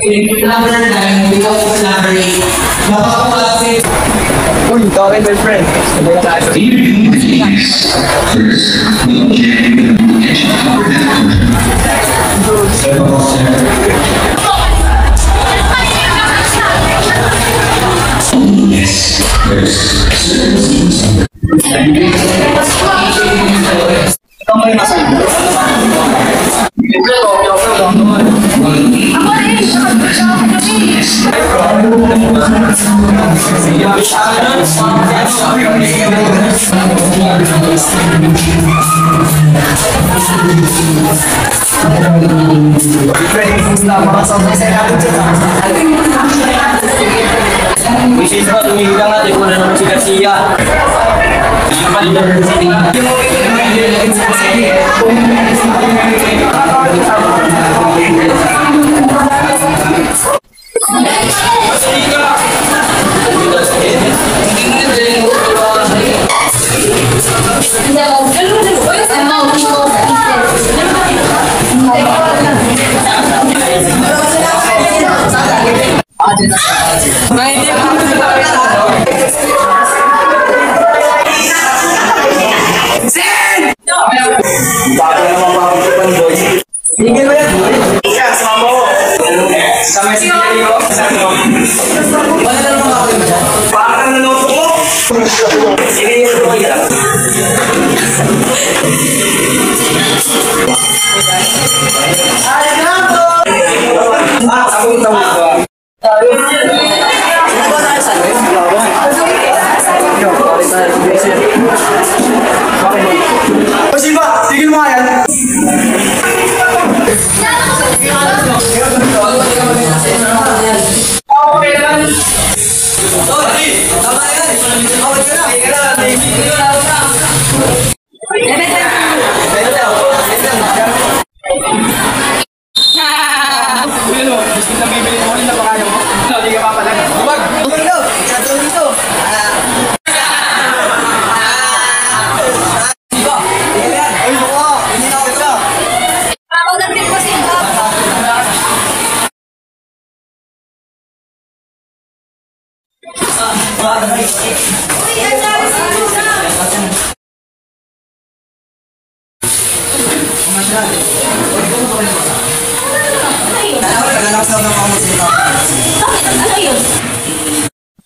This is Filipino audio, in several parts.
Number 9, we go for number 8. Napapakasip. Uy, tawagin my friend. Bisita tumigang natin kung ano si Garcia.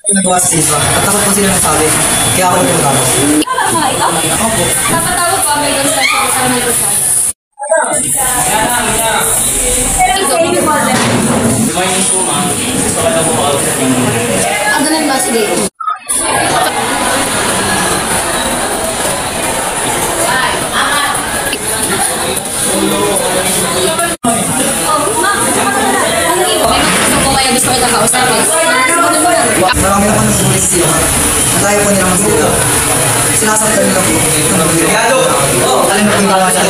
Nagawa sa Silva. Takot po sila nagsabi. Kaya ako yung tapos. Opo. Napatawag ko may gusto sa may gusto. Ano lang ba si Dave? Gusto kita kausapin. Marami naman ng bulis sila. Kaya po nila magsalita. Sinasaktan nila po. Alin na po yung gawa siya.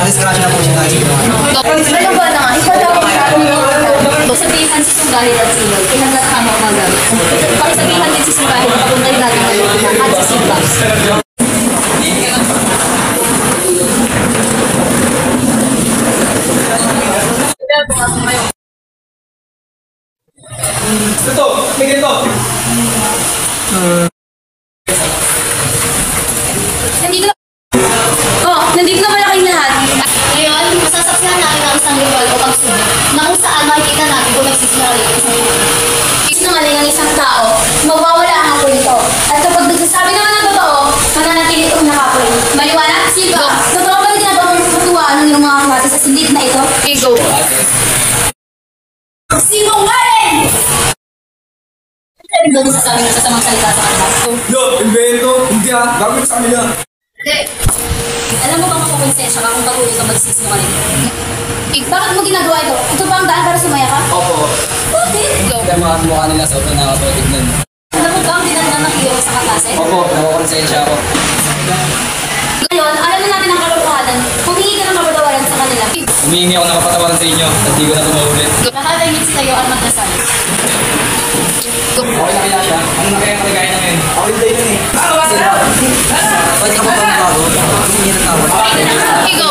Discrash na po siya dahil. Ano ba na nga? Ipatawag sa akin. Sabihan si Sungahit at Silog. Pinagkakama ko agad. Pagsabihan din si Sungahit at papuntay natin at si Silog. Ito, may ganito. Nandito na pala kayong lahat. Ngayon, masasaksihan natin ang isang ritual o pagsubo na kung saan makikita natin kung nagsisinungaling ang isang ito. Sinungaling ang isang tao, mawawala ang apoy nito. At kapag nagsasabi naman ng totoo, mananatili itong nakapoy. Maliwanag, Silva, totoo ba na ginagawa mong katuwaan ng mga kamati sa sindit na ito? Go! Sinungaling! Ano ba sasabi ng kasamang salita sa kanila? Yo, invento. Hindi gagawin sa kanila. Hindi. Alam mo bang makukonsensya ka kung patuloy ka magsisinungaling? Bakit mo ginagawa ito? Ito ba ang daan para sumaya ka? Opo. Bakit? Kaya mga mukha nila sobrang nakakatignan. Alam mo ba ang dinagnan ng iyo sa kaklase? Opo, nakukonsensya ako. Ngayon, alam na natin ang kalokohan. Humingi ka ng mapatawaran sa kanila. Humingi ako ng kapatawaran sa inyo at di ko na tumaulit. Nakatahimik sa'yo at magdasal. Okay na kaya siya? Ano na kaya ang kalagayan namin? Okay tayo nun eh. Pwede ka ba magbago? Humingi ng tawad. Go!